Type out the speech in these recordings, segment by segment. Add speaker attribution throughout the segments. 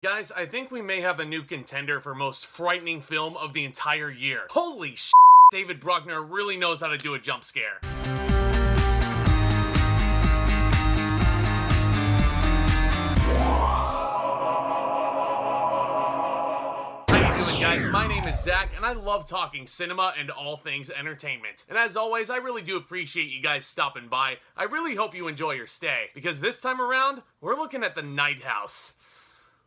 Speaker 1: Guys, I think we may have a new contender for most frightening film of the entire year. Holy sh**, David Bruckner really knows how to do a jump scare. Guys, my name is Zack, and I love talking cinema and all things entertainment. And as always, I really do appreciate you guys stopping by. I really hope you enjoy your stay, because this time around, we're looking at The Night House.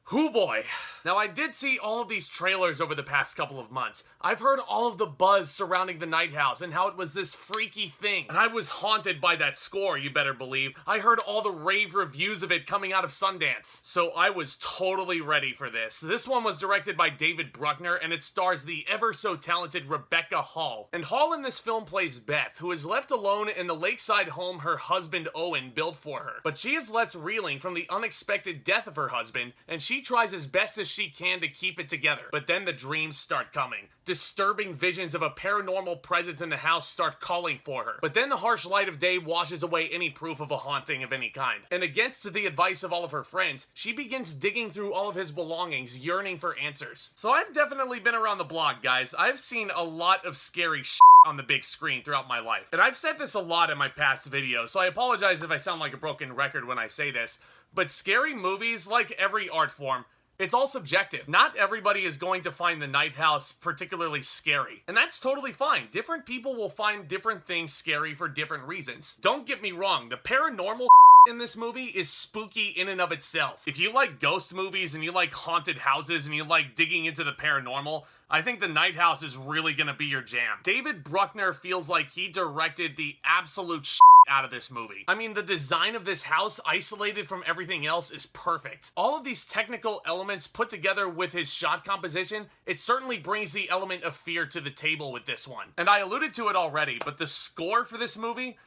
Speaker 1: Hoo boy. Now, I did see all of these trailers over the past couple of months. I've heard all of the buzz surrounding The Night House and how it was this freaky thing. And I was haunted by that score, you better believe. I heard all the rave reviews of it coming out of Sundance. So I was totally ready for this. This one was directed by David Bruckner, and it stars the ever-so-talented Rebecca Hall. And Hall in this film plays Beth, who is left alone in the lakeside home her husband Owen built for her. But she is left reeling from the unexpected death of her husband, and she tries as best as she can to keep it together. But then the dreams start coming. Disturbing visions of a paranormal presence in the house start calling for her. But then the harsh light of day washes away any proof of a haunting of any kind. And against the advice of all of her friends, she begins digging through all of his belongings, yearning for answers. So I've definitely been around the block, guys. I've seen a lot of scary shit on the big screen throughout my life. And I've said this a lot in my past videos, so I apologize if I sound like a broken record when I say this. But scary movies, like every art form, it's all subjective. Not everybody is going to find The Night House particularly scary. And that's totally fine. Different people will find different things scary for different reasons. Don't get me wrong, the paranormal in this movie is spooky in and of itself. If you like ghost movies and you like haunted houses and you like digging into the paranormal, I think The Night House is really gonna be your jam. David Bruckner feels like he directed the absolute out of this movie. I mean, the design of this house, isolated from everything else, is perfect. All of these technical elements put together with his shot composition, it certainly brings the element of fear to the table with this one. And I alluded to it already, but the score for this movie,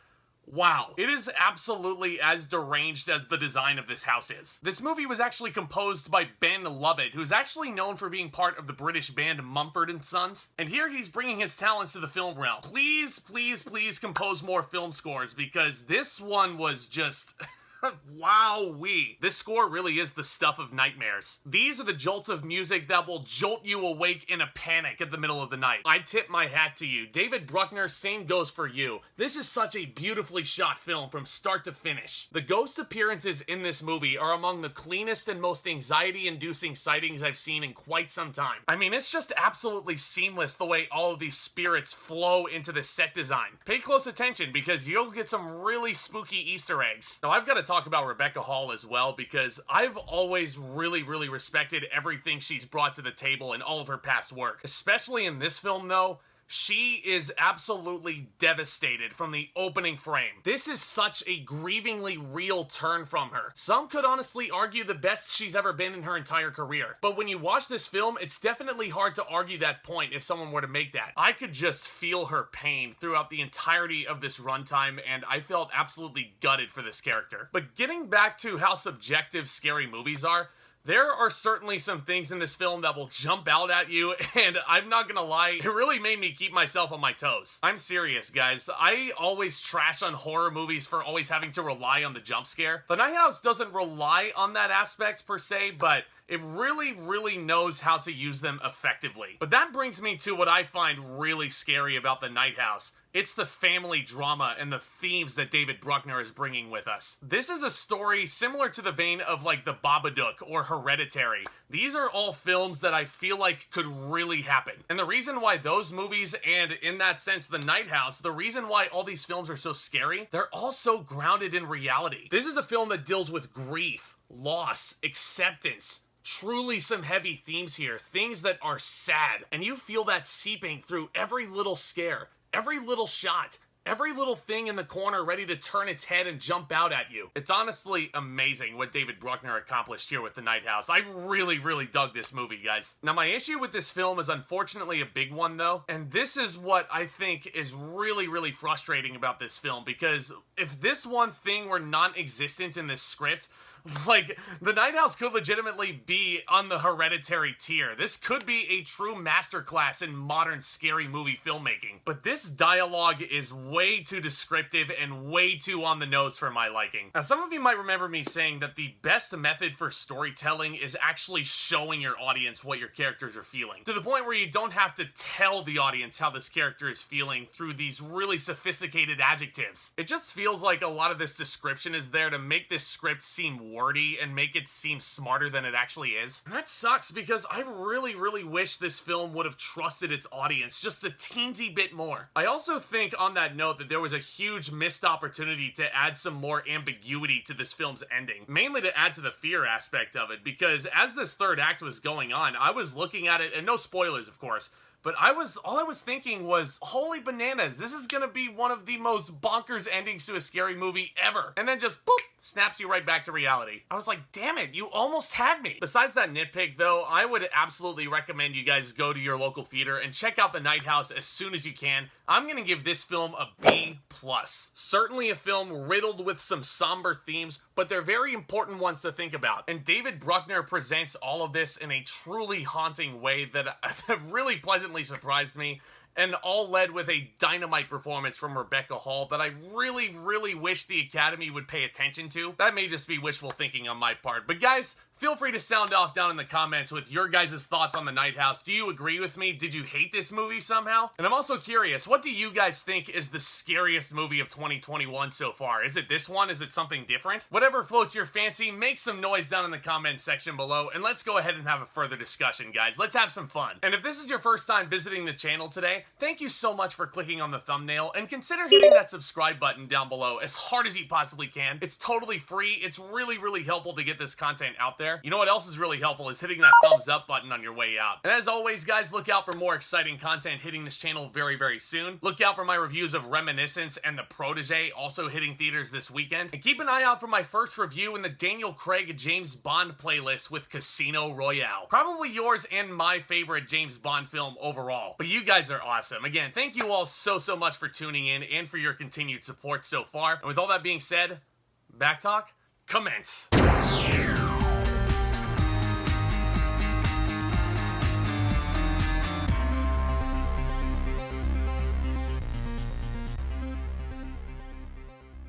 Speaker 1: wow. It is absolutely as deranged as the design of this house is. This movie was actually composed by Ben Lovett, who's actually known for being part of the British band Mumford & Sons. And here he's bringing his talents to the film realm. Please, please, please compose more film scores, because this one was just... Wowee. This score really is the stuff of nightmares. These are the jolts of music that will jolt you awake in a panic at the middle of the night. I tip my hat to you. David Bruckner, same goes for you. This is such a beautifully shot film from start to finish. The ghost appearances in this movie are among the cleanest and most anxiety-inducing sightings I've seen in quite some time. I mean, it's just absolutely seamless the way all of these spirits flow into the set design. Pay close attention because you'll get some really spooky Easter eggs. Now, I've got to talk about Rebecca Hall as well, because I've always really respected everything she's brought to the table in all of her past work. Especially in this film, though, she is absolutely devastated from the opening frame. This is such a grievingly real turn from her. Some could honestly argue the best she's ever been in her entire career. But when you watch this film, it's definitely hard to argue that point if someone were to make that. I could just feel her pain throughout the entirety of this runtime, and I felt absolutely gutted for this character. But getting back to how subjective scary movies are, there are certainly some things in this film that will jump out at you, and I'm not gonna lie, it really made me keep myself on my toes. I'm serious, guys. I always trash on horror movies for always having to rely on the jump scare. The Night House doesn't rely on that aspect per se, but it really knows how to use them effectively. But that brings me to what I find really scary about The Night House. It's the family drama and the themes that David Bruckner is bringing with us. This is a story similar to the vein of like The Babadook or Hereditary. These are all films that I feel like could really happen. And the reason why those movies, and in that sense The Night House, the reason why all these films are so scary, they're all so grounded in reality. This is a film that deals with grief, loss, acceptance, truly some heavy themes here, things that are sad, and you feel that seeping through every little scare, every little shot, every little thing in the corner ready to turn its head and jump out at you. It's honestly amazing what David Bruckner accomplished here with The Night House. I really dug this movie, guys. Now, my issue with this film is unfortunately a big one, though, and this is what I think is really frustrating about this film, because if this one thing were non-existent in this script, Like, the Night House could legitimately be on the Hereditary tier. This could be a true masterclass in modern scary movie filmmaking. But this dialogue is way too descriptive and way too on the nose for my liking. Now, some of you might remember me saying that the best method for storytelling is actually showing your audience what your characters are feeling, to the point where you don't have to tell the audience how this character is feeling through these really sophisticated adjectives. It just feels like a lot of this description is there to make this script seem wordy and make it seem smarter than it actually is. And that sucks, because I really wish this film would have trusted its audience just a teensy bit more. I also think, on that note, that there was a huge missed opportunity to add some more ambiguity to this film's ending, mainly to add to the fear aspect of it, because as this third act was going on, I was looking at it, and no spoilers of course, but all I was thinking was, holy bananas, this is gonna be one of the most bonkers endings to a scary movie ever. And then just, boop, snaps you right back to reality. I was like, damn it, you almost had me. Besides that nitpick though, I would absolutely recommend you guys go to your local theater and check out The Night House as soon as you can. I'm gonna give this film a B+. Certainly a film riddled with some somber themes, but they're very important ones to think about. And David Bruckner presents all of this in a truly haunting way that really pleasantly surprised me, and all led with a dynamite performance from Rebecca Hall that I really wish the Academy would pay attention to. That may just be wishful thinking on my part, but guys, feel free to sound off down in the comments with your guys' thoughts on The Night House. Do you agree with me? Did you hate this movie somehow? And I'm also curious, what do you guys think is the scariest movie of 2021 so far? Is it this one? Is it something different? Whatever floats your fancy, make some noise down in the comments section below, and let's go ahead and have a further discussion, guys. Let's have some fun. And if this is your first time visiting the channel today, thank you so much for clicking on the thumbnail, and consider hitting that subscribe button down below as hard as you possibly can. It's totally free. It's really helpful to get this content out there. You know what else is really helpful is hitting that thumbs up button on your way out. And as always, guys, look out for more exciting content hitting this channel very soon. Look out for my reviews of Reminiscence and The Protege, also hitting theaters this weekend. And keep an eye out for my first review in the Daniel Craig James Bond playlist with Casino Royale. Probably yours and my favorite James Bond film overall. But you guys are awesome. Again, thank you all so much for tuning in and for your continued support so far. And with all that being said, back talk, commence.